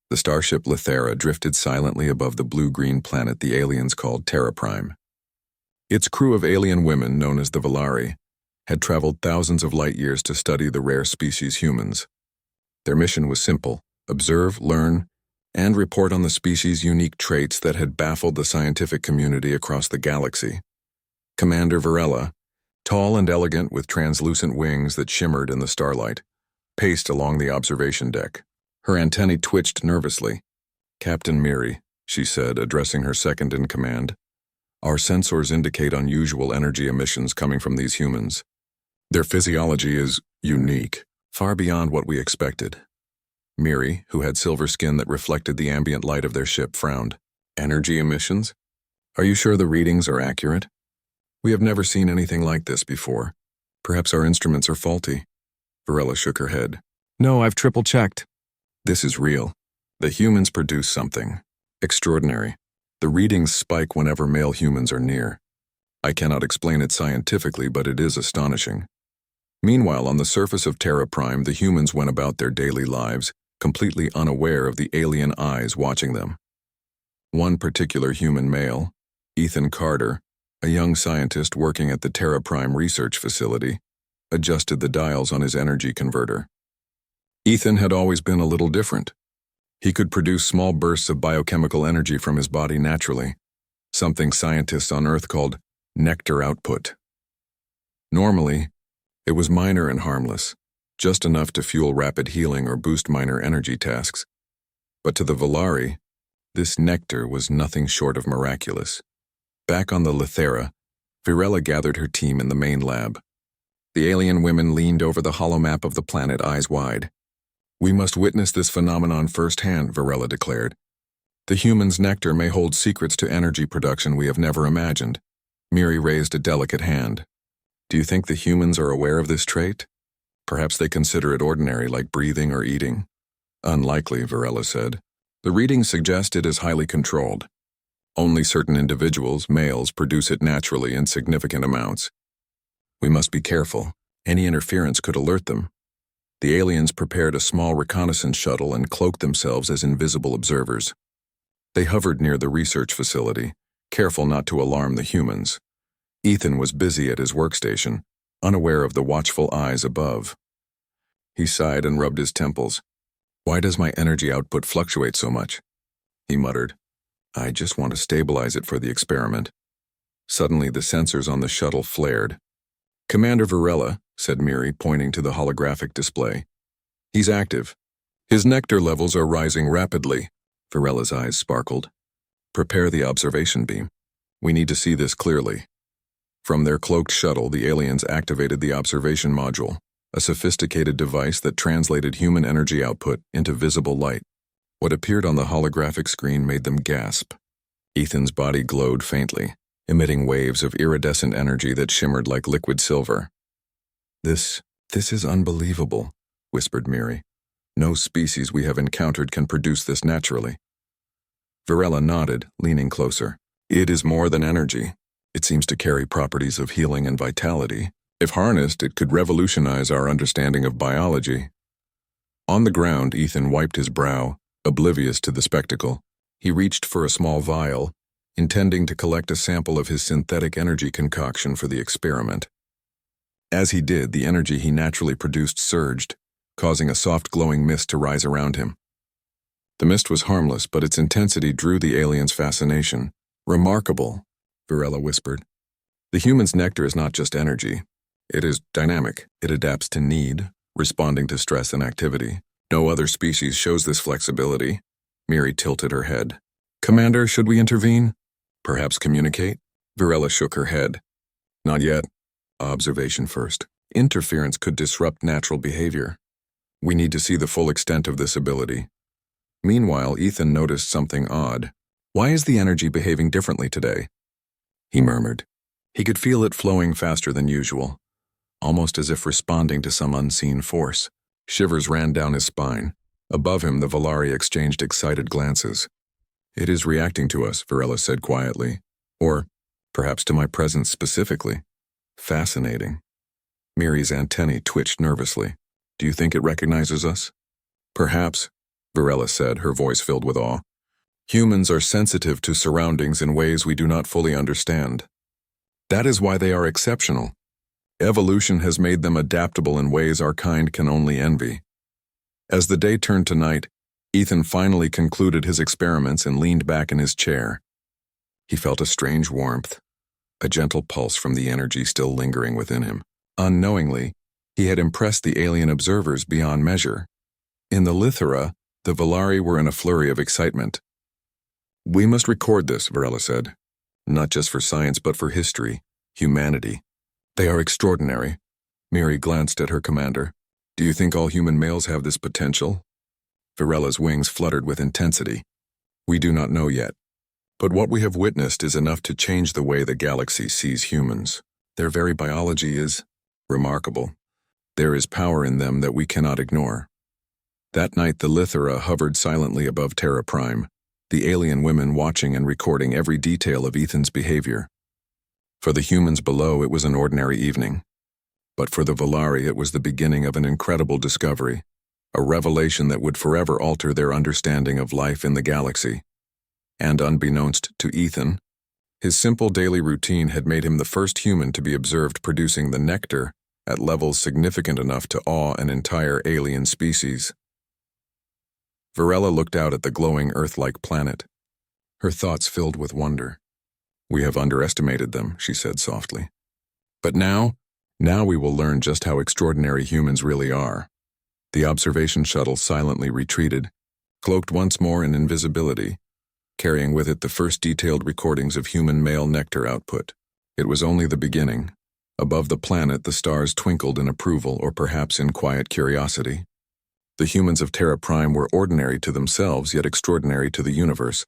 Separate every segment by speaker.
Speaker 1: The starship Lithera drifted silently above the blue-green planet the aliens called Terra Prime. Its crew of alien women, known as the Valari, had traveled thousands of light-years to study the rare species humans. Their mission was simple: observe, learn, and report on the species' unique traits that had baffled the scientific community across the galaxy. Commander Varela, tall and elegant with translucent wings that shimmered in the starlight, paced along the observation deck. Her antennae twitched nervously. "Captain Miri," she said, addressing her second-in-command, "our sensors indicate unusual energy emissions coming from these humans. Their physiology is unique, far beyond what we expected." Miri, who had silver skin that reflected the ambient light of their ship, frowned. "Energy emissions? Are you sure the readings are accurate? We have never seen anything like this before. Perhaps our instruments are faulty." Varela shook her head. "No, I've triple-checked. This is real. The humans produce something extraordinary. The readings spike whenever male humans are near. I cannot explain it scientifically, but it is astonishing." Meanwhile, on the surface of Terra Prime, the humans went about their daily lives, completely unaware of the alien eyes watching them. One particular human male, Ethan Carter, a young scientist working at the Terra Prime research facility, adjusted the dials on his energy converter. Ethan had always been a little different. He could produce small bursts of biochemical energy from his body naturally, something scientists on Earth called Nectar output. Normally, it was minor and harmless, just enough to fuel rapid healing or boost minor energy tasks. But to the Valari, this nectar was nothing short of miraculous. Back on the Lithera, Varela gathered her team in the main lab. The alien women leaned over the holomap of the planet, eyes wide. "We must witness this phenomenon firsthand," Varela declared. "The human's nectar may hold secrets to energy production we have never imagined." Miri raised a delicate hand. "Do you think the humans are aware of this trait? Perhaps they consider it ordinary, like breathing or eating." "Unlikely," Varela said. "The readings suggest it is highly controlled. Only certain individuals, males, produce it naturally in significant amounts. We must be careful. Any interference could alert them." The aliens prepared a small reconnaissance shuttle and cloaked themselves as invisible observers. They hovered near the research facility, careful not to alarm the humans. Ethan was busy at his workstation, unaware of the watchful eyes above. He sighed and rubbed his temples. "Why does my energy output fluctuate so much?" he muttered. "I just want to stabilize it for the experiment." Suddenly, the sensors on the shuttle flared. "Commander Varela," said Miri, pointing to the holographic display. "He's active. His nectar levels are rising rapidly." Varela's eyes sparkled. "Prepare the observation beam. We need to see this clearly." From their cloaked shuttle, the aliens activated the observation module, a sophisticated device that translated human energy output into visible light. What appeared on the holographic screen made them gasp. Ethan's body glowed faintly, emitting waves of iridescent energy that shimmered like liquid silver. This is unbelievable," whispered Miri. "No species we have encountered can produce this naturally." Varela nodded, leaning closer. "It is more than energy. It seems to carry properties of healing and vitality. If harnessed, it could revolutionize our understanding of biology." On the ground, Ethan wiped his brow, oblivious to the spectacle. He reached for a small vial, intending to collect a sample of his synthetic energy concoction for the experiment. As he did, the energy he naturally produced surged, causing a soft glowing mist to rise around him. The mist was harmless, but its intensity drew the alien's fascination. "Remarkable," Varela whispered. "The human's nectar is not just energy. It is dynamic. It adapts to need, responding to stress and activity. No other species shows this flexibility." Miri tilted her head. "Commander, should we intervene? Perhaps communicate?" Varela shook her head. "Not yet. Observation first. Interference could disrupt natural behavior. We need to see the full extent of this ability." Meanwhile, Ethan noticed something odd. "Why is the energy behaving differently today?" he murmured. He could feel it flowing faster than usual, almost as if responding to some unseen force. Shivers ran down his spine. Above him, the Valari exchanged excited glances. "It is reacting to us," Varela said quietly. "Or perhaps to my presence specifically." "Fascinating." Miri's antennae twitched nervously. "Do you think it recognizes us?" "Perhaps." Varela said, her voice filled with awe. Humans are sensitive to surroundings in ways we do not fully understand. That is why they are exceptional. Evolution has made them adaptable in ways our kind can only envy. As the day turned to night, Ethan finally concluded his experiments and leaned back in his chair. He felt a strange warmth, a gentle pulse from the energy still lingering within him. Unknowingly, he had impressed the alien observers beyond measure. In the Lithera, the Valari were in a flurry of excitement. We must record this, Varela said. Not just for science, but for history, humanity. They are extraordinary. Miri glanced at her commander. Do you think all human males have this potential? Varela's wings fluttered with intensity. We do not know yet. But what we have witnessed is enough to change the way the galaxy sees humans. Their very biology is remarkable. There is power in them that we cannot ignore. That night the Lithera hovered silently above Terra Prime, the alien women watching and recording every detail of Ethan's behavior. For the humans below, it was an ordinary evening. But for the Valari, it was the beginning of an incredible discovery, a revelation that would forever alter their understanding of life in the galaxy. And unbeknownst to Ethan, his simple daily routine had made him the first human to be observed producing the nectar at levels significant enough to awe an entire alien species. Varela looked out at the glowing Earth-like planet, her thoughts filled with wonder. We have underestimated them, she said softly. But now we will learn just how extraordinary humans really are. The observation shuttle silently retreated, cloaked once more in invisibility, carrying with it the first detailed recordings of human male nectar output. It was only the beginning. Above the planet, the stars twinkled in approval or perhaps in quiet curiosity. The humans of Terra Prime were ordinary to themselves, yet extraordinary to the universe.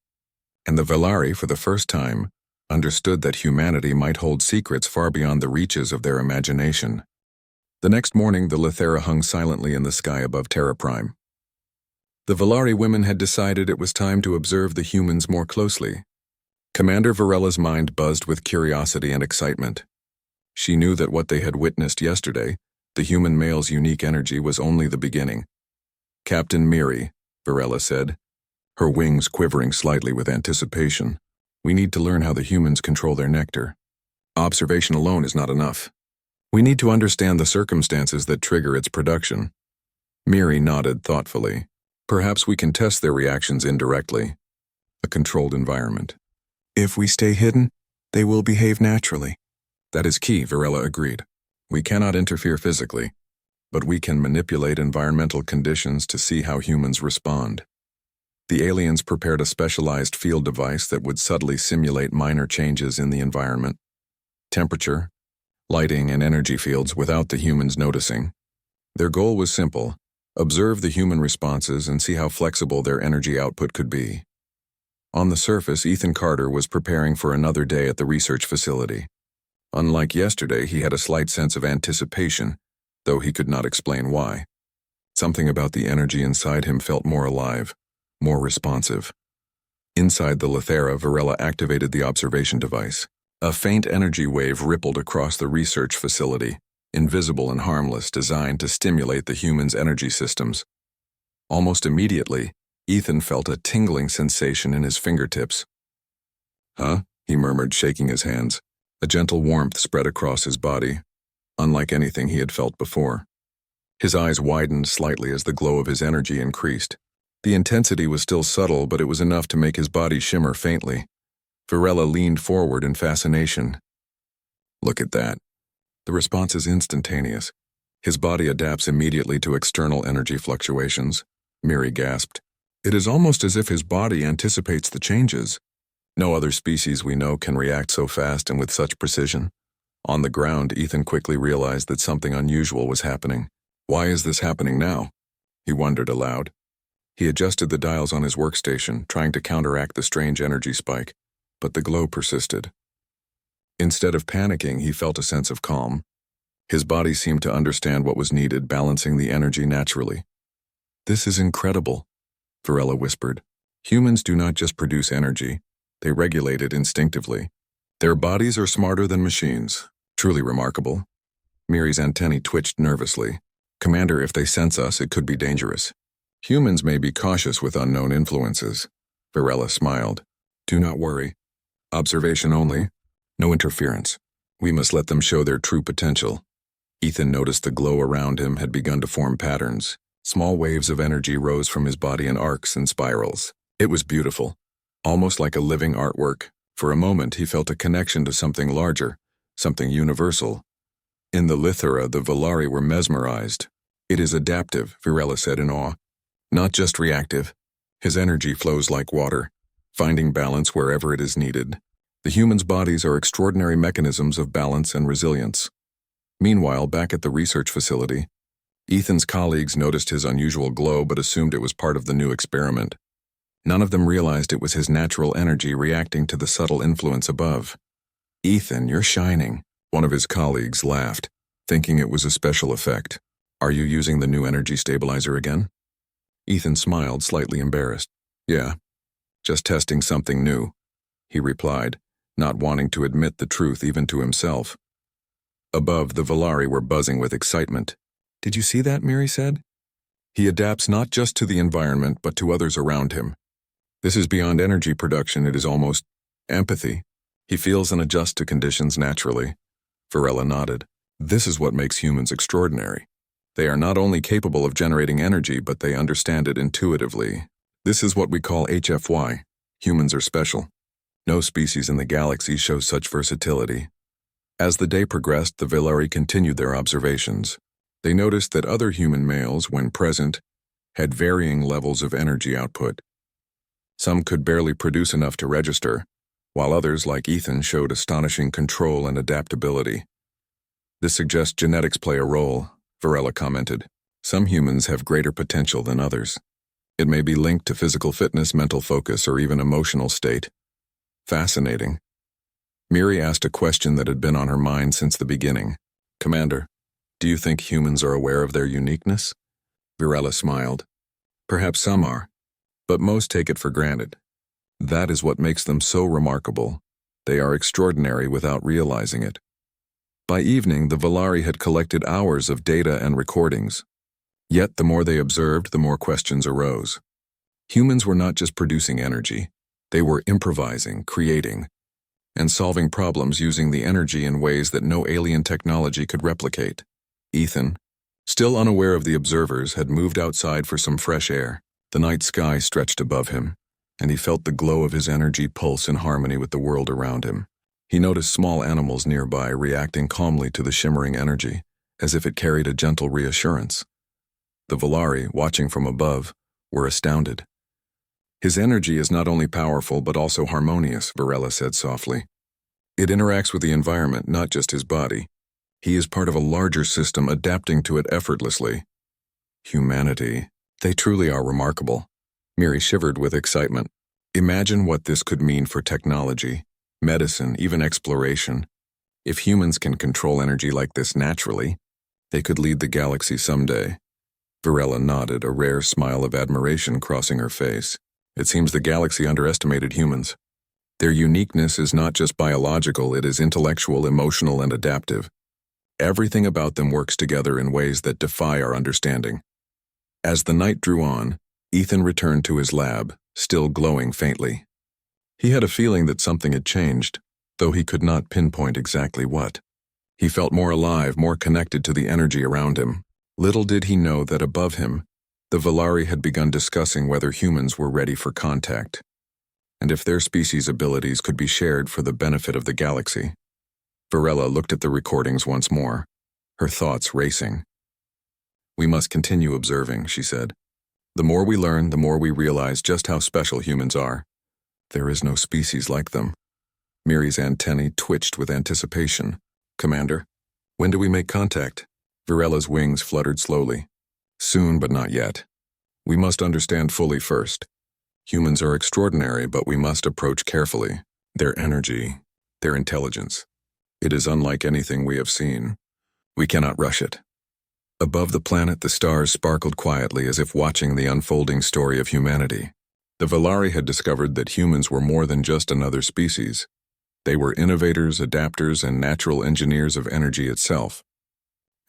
Speaker 1: And the Valari, for the first time, understood that humanity might hold secrets far beyond the reaches of their imagination. The next morning, the Lithera hung silently in the sky above Terra Prime. The Valari women had decided it was time to observe the humans more closely. Commander Varela's mind buzzed with curiosity and excitement. She knew that what they had witnessed yesterday, the human male's unique energy, was only the beginning. Captain Miri, Varela said, her wings quivering slightly with anticipation. We need to learn how the humans control their nectar. Observation alone is not enough. We need to understand the circumstances that trigger its production. Miri nodded thoughtfully. Perhaps we can test their reactions indirectly. A controlled environment. If we stay hidden, they will behave naturally. That is key, Varela agreed. We cannot interfere physically, but we can manipulate environmental conditions to see how humans respond. The aliens prepared a specialized field device that would subtly simulate minor changes in the environment, temperature, lighting, and energy fields without the humans noticing. Their goal was simple: observe the human responses and see how flexible their energy output could be. On the surface, Ethan Carter was preparing for another day at the research facility. Unlike yesterday, he had a slight sense of anticipation, though he could not explain why. Something about the energy inside him felt more alive, more responsive. Inside the Lithera, Varela activated the observation device. A faint energy wave rippled across the research facility, invisible and harmless, designed to stimulate the human's energy systems. Almost immediately, Ethan felt a tingling sensation in his fingertips. Huh? He murmured, shaking his hands. A gentle warmth spread across his body, unlike anything he had felt before. His eyes widened slightly as the glow of his energy increased. The intensity was still subtle, but it was enough to make his body shimmer faintly. Varela leaned forward in fascination. Look at that. The response is instantaneous. His body adapts immediately to external energy fluctuations. Miri gasped. It is almost as if his body anticipates the changes. No other species we know can react so fast and with such precision. On the ground, Ethan quickly realized that something unusual was happening. Why is this happening now? He wondered aloud. He adjusted the dials on his workstation, trying to counteract the strange energy spike, but the glow persisted. Instead of panicking, he felt a sense of calm. His body seemed to understand what was needed, balancing the energy naturally. This is incredible, Varela whispered. Humans do not just produce energy, they regulate it instinctively. Their bodies are smarter than machines. Truly remarkable. Miri's antennae twitched nervously. Commander, if they sense us, it could be dangerous. Humans may be cautious with unknown influences. Varela smiled. Do not worry. Observation only. No interference. We must let them show their true potential. Ethan noticed the glow around him had begun to form patterns. Small waves of energy rose from his body in arcs and spirals. It was beautiful, almost like a living artwork. For a moment he felt a connection to something larger, something universal. In the Lithera, the Volari were mesmerized. It is adaptive, Varela said in awe. Not just reactive. His energy flows like water, finding balance wherever it is needed. The humans' bodies are extraordinary mechanisms of balance and resilience. Meanwhile, back at the research facility, Ethan's colleagues noticed his unusual glow but assumed it was part of the new experiment. None of them realized it was his natural energy reacting to the subtle influence above. Ethan, you're shining, one of his colleagues laughed, thinking it was a special effect. Are you using the new energy stabilizer again? Ethan smiled, slightly embarrassed. Yeah, just testing something new, he replied, not wanting to admit the truth even to himself. Above, the Volari were buzzing with excitement. Did you see that? Miri said. He adapts not just to the environment but to others around him. This is beyond energy production, it is almost empathy. He feels and adjusts to conditions naturally. Varela nodded. This is what makes humans extraordinary. They are not only capable of generating energy, but they understand it intuitively. This is what we call HFY. Humans are special. No species in the galaxy shows such versatility. As the day progressed, the Volari continued their observations. They noticed that other human males, when present, had varying levels of energy output. Some could barely produce enough to register, while others, like Ethan, showed astonishing control and adaptability. This suggests genetics play a role, Varela commented. Some humans have greater potential than others. It may be linked to physical fitness, mental focus, or even emotional state. Fascinating. Miri asked a question that had been on her mind since the beginning. Commander, do you think humans are aware of their uniqueness? Varela smiled. Perhaps some are, but most take it for granted. That is what makes them so remarkable. They are extraordinary without realizing it. By evening, the Volari had collected hours of data and recordings. Yet the more they observed, the more questions arose. Humans were not just producing energy. They were improvising, creating, and solving problems using the energy in ways that no alien technology could replicate. Ethan, still unaware of the observers, had moved outside for some fresh air. The night sky stretched above him, and he felt the glow of his energy pulse in harmony with the world around him. He noticed small animals nearby reacting calmly to the shimmering energy, as if it carried a gentle reassurance. The Volari, watching from above, were astounded. His energy is not only powerful but also harmonious, Varela said softly. It interacts with the environment, not just his body. He is part of a larger system adapting to it effortlessly. Humanity. They truly are remarkable. Miri shivered with excitement. Imagine what this could mean for technology, medicine, even exploration. If humans can control energy like this naturally, they could lead the galaxy someday. Varela nodded, a rare smile of admiration crossing her face. It seems the galaxy underestimated humans. Their uniqueness is not just biological, it is intellectual, emotional, and adaptive. Everything about them works together in ways that defy our understanding. As the night drew on, Ethan returned to his lab, still glowing faintly. He had a feeling that something had changed, though he could not pinpoint exactly what. He felt more alive, more connected to the energy around him. Little did he know that above him, the Volari had begun discussing whether humans were ready for contact, and if their species' abilities could be shared for the benefit of the galaxy. Varela looked at the recordings once more, her thoughts racing. We must continue observing, she said. The more we learn, the more we realize just how special humans are. There is no species like them. Miri's antennae twitched with anticipation. Commander, when do we make contact? Varela's wings fluttered slowly. Soon, but not yet. We must understand fully first. Humans are extraordinary, but we must approach carefully. Their energy, their intelligence. It is unlike anything we have seen. We cannot rush it. Above the planet, the stars sparkled quietly as if watching the unfolding story of humanity. The Volari had discovered that humans were more than just another species. They were innovators, adapters, and natural engineers of energy itself.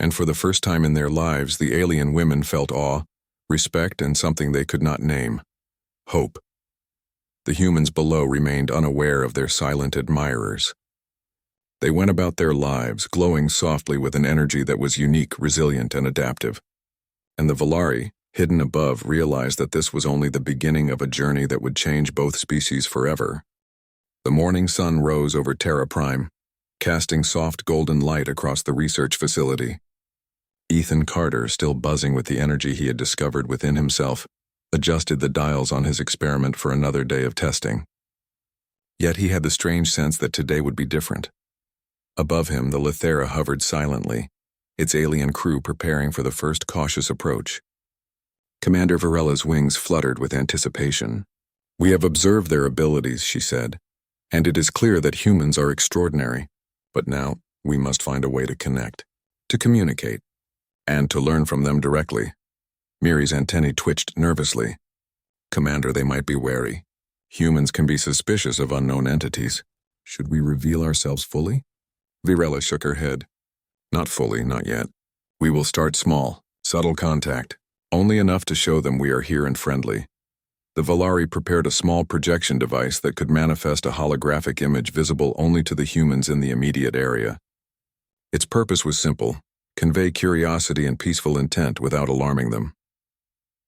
Speaker 1: And for the first time in their lives, the alien women felt awe, respect, and something they could not name: hope. The humans below remained unaware of their silent admirers. They went about their lives, glowing softly with an energy that was unique, resilient, and adaptive. And the Valari, hidden above, realized that this was only the beginning of a journey that would change both species forever. The morning sun rose over Terra Prime, casting soft golden light across the research facility. Ethan Carter, still buzzing with the energy he had discovered within himself, adjusted the dials on his experiment for another day of testing. Yet he had the strange sense that today would be different. Above him, the Lithera hovered silently, its alien crew preparing for the first cautious approach. Commander Varella's wings fluttered with anticipation. "We have observed their abilities," she said, "and it is clear that humans are extraordinary. But now, we must find a way to connect, to communicate, and to learn from them directly." Miri's antennae twitched nervously. "Commander, they might be wary. Humans can be suspicious of unknown entities. Should we reveal ourselves fully?" Virella shook her head. "Not fully, not yet. We will start small, subtle contact, only enough to show them we are here and friendly." The Valari prepared a small projection device that could manifest a holographic image visible only to the humans in the immediate area. Its purpose was simple: convey curiosity and peaceful intent without alarming them.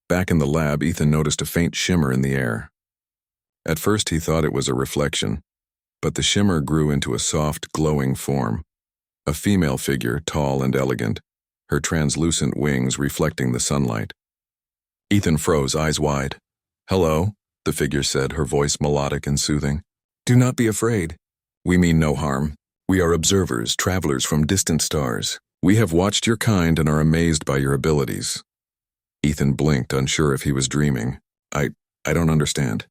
Speaker 1: Back in the lab, Ethan noticed a faint shimmer in the air. At first he thought it was a reflection, but the shimmer grew into a soft, glowing form. A female figure, tall and elegant, her translucent wings reflecting the sunlight. Ethan froze, eyes wide. "Hello," the figure said, her voice melodic and soothing. "Do not be afraid. We mean no harm. We are observers, travelers from distant stars. We have watched your kind and are amazed by your abilities." Ethan blinked, unsure if he was dreaming. I don't understand."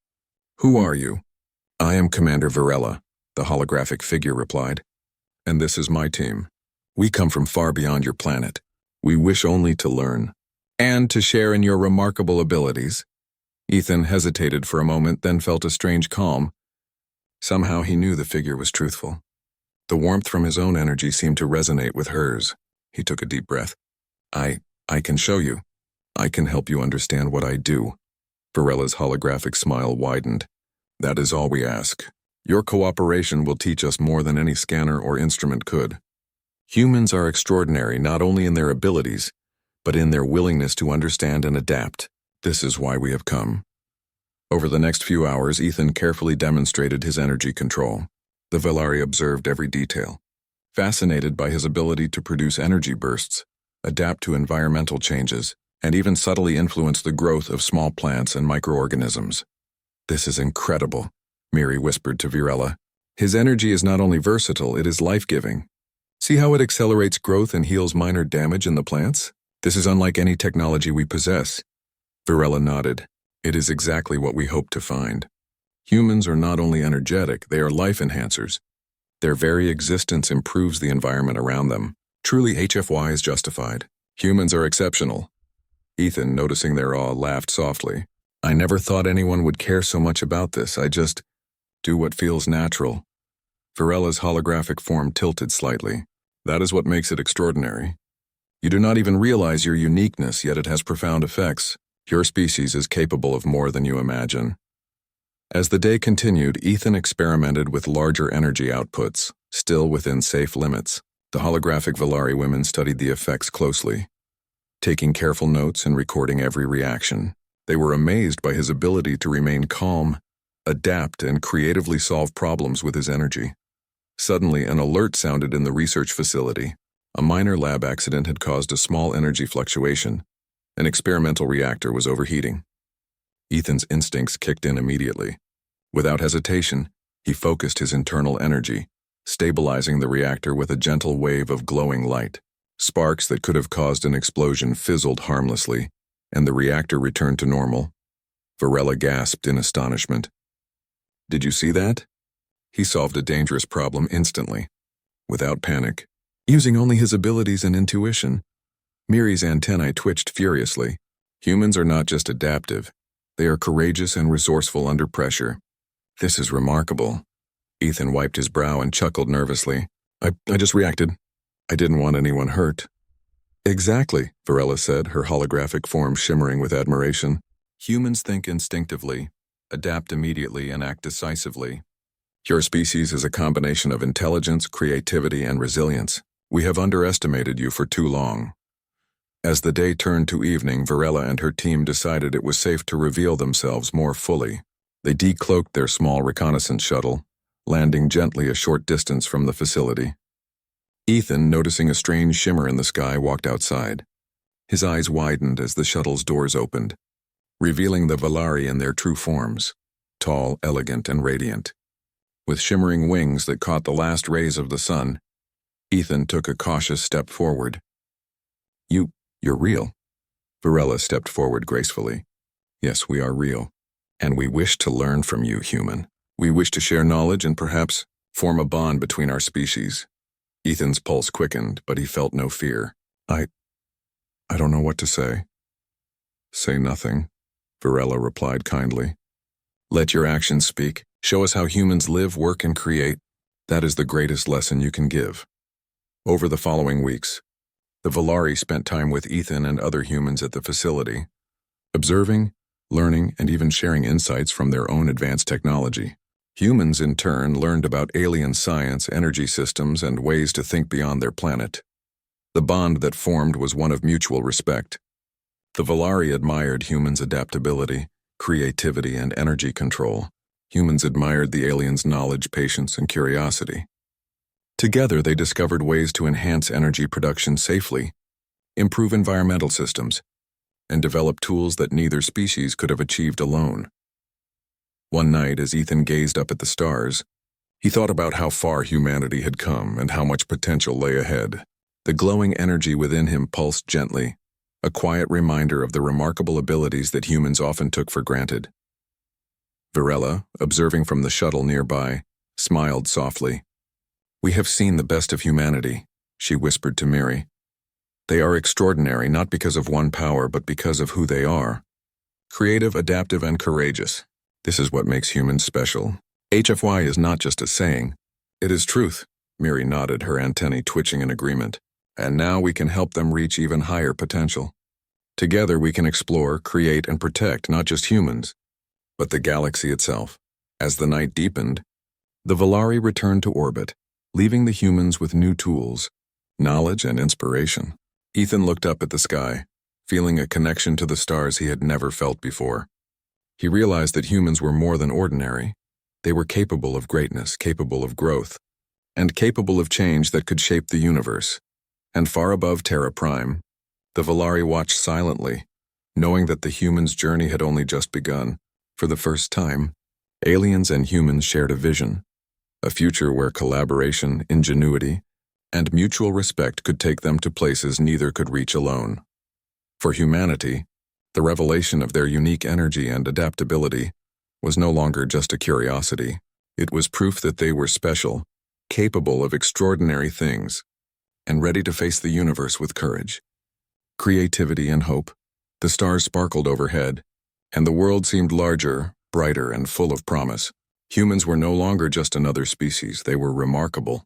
Speaker 1: "Who are you?" "I am Commander Varela," the holographic figure replied. "And this is my team. We come from far beyond your planet. We wish only to learn." "And to share in your remarkable abilities." Ethan hesitated for a moment, then felt a strange calm. Somehow he knew the figure was truthful. The warmth from his own energy seemed to resonate with hers. He took a deep breath. I can show you. I can help you understand what I do." Varella's holographic smile widened. "That is all we ask. Your cooperation will teach us more than any scanner or instrument could. Humans are extraordinary not only in their abilities, but in their willingness to understand and adapt. This is why we have come." Over the next few hours, Ethan carefully demonstrated his energy control. The Valari observed every detail, fascinated by his ability to produce energy bursts, adapt to environmental changes, and even subtly influence the growth of small plants and microorganisms. "This is incredible," Miri whispered to Virella. "His energy is not only versatile, it is life-giving. See how it accelerates growth and heals minor damage in the plants? This is unlike any technology we possess." Virella nodded. "It is exactly what we hope to find. Humans are not only energetic, they are life enhancers. Their very existence improves the environment around them. Truly, HFY is justified. Humans are exceptional." Ethan, noticing their awe, laughed softly. "I never thought anyone would care so much about this. I just do what feels natural." Varella's holographic form tilted slightly. "That is what makes it extraordinary. You do not even realize your uniqueness, yet it has profound effects. Your species is capable of more than you imagine." As the day continued, Ethan experimented with larger energy outputs, still within safe limits. The holographic Valari women studied the effects closely, taking careful notes and recording every reaction. They were amazed by his ability to remain calm, adapt, and creatively solve problems with his energy. Suddenly, an alert sounded in the research facility. A minor lab accident had caused a small energy fluctuation. An experimental reactor was overheating. Ethan's instincts kicked in immediately. Without hesitation, he focused his internal energy, stabilizing the reactor with a gentle wave of glowing light. Sparks that could have caused an explosion fizzled harmlessly, and the reactor returned to normal. Varela gasped in astonishment. "Did you see that?" He solved a dangerous problem instantly, without panic, using only his abilities and intuition. Miri's antennae twitched furiously. Humans are not just adaptive. They are courageous and resourceful under pressure. "This is remarkable." Ethan wiped his brow and chuckled nervously. I just reacted. I didn't want anyone hurt." Exactly, Varela said, her holographic form shimmering with admiration. Humans think instinctively, adapt immediately, and act decisively. Your species is a combination of intelligence, creativity, and resilience. We have underestimated you for too long. As the day turned to evening, Varela and her team decided it was safe to reveal themselves more fully. They decloaked their small reconnaissance shuttle, landing gently a short distance from the facility. Ethan, noticing a strange shimmer in the sky, walked outside. His eyes widened as the shuttle's doors opened, revealing the Valari in their true forms, tall, elegant, and radiant. With shimmering wings that caught the last rays of the sun, Ethan took a cautious step forward. You're real. Varela stepped forward gracefully. Yes, we are real. And we wish to learn from you, human. We wish to share knowledge and perhaps form a bond between our species. Ethan's pulse quickened, but he felt no fear. I don't know what to say. Say nothing, Varela replied kindly. Let your actions speak. Show us how humans live, work, and create. That is the greatest lesson you can give. Over the following weeks, the Valari spent time with Ethan and other humans at the facility, observing, learning, and even sharing insights from their own advanced technology. Humans, in turn, learned about alien science, energy systems, and ways to think beyond their planet. The bond that formed was one of mutual respect. The Valari admired humans' adaptability, creativity, and energy control. Humans admired the aliens' knowledge, patience, and curiosity. Together, they discovered ways to enhance energy production safely, improve environmental systems, and develop tools that neither species could have achieved alone. One night, as Ethan gazed up at the stars, he thought about how far humanity had come and how much potential lay ahead. The glowing energy within him pulsed gently, a quiet reminder of the remarkable abilities that humans often took for granted. Varela, observing from the shuttle nearby, smiled softly. We have seen the best of humanity, she whispered to Miri. They are extraordinary not because of one power but because of who they are. Creative, adaptive, and courageous. This is what makes humans special. HFY is not just a saying. It is truth. Miri nodded, her antennae twitching in agreement. And now we can help them reach even higher potential. Together we can explore, create, and protect not just humans, but the galaxy itself. As the night deepened, the Valari returned to orbit, leaving the humans with new tools, knowledge, and inspiration. Ethan looked up at the sky, feeling a connection to the stars he had never felt before. He realized that humans were more than ordinary. They were capable of greatness, capable of growth, and capable of change that could shape the universe. And far above Terra Prime, the Valari watched silently, knowing that the humans' journey had only just begun. For the first time, aliens and humans shared a vision, a future where collaboration, ingenuity, and mutual respect could take them to places neither could reach alone. For humanity, the revelation of their unique energy and adaptability was no longer just a curiosity. It was proof that they were special, capable of extraordinary things, and ready to face the universe with courage, creativity, and hope. The stars sparkled overhead, and the world seemed larger, brighter, and full of promise. Humans were no longer just another species. They were remarkable,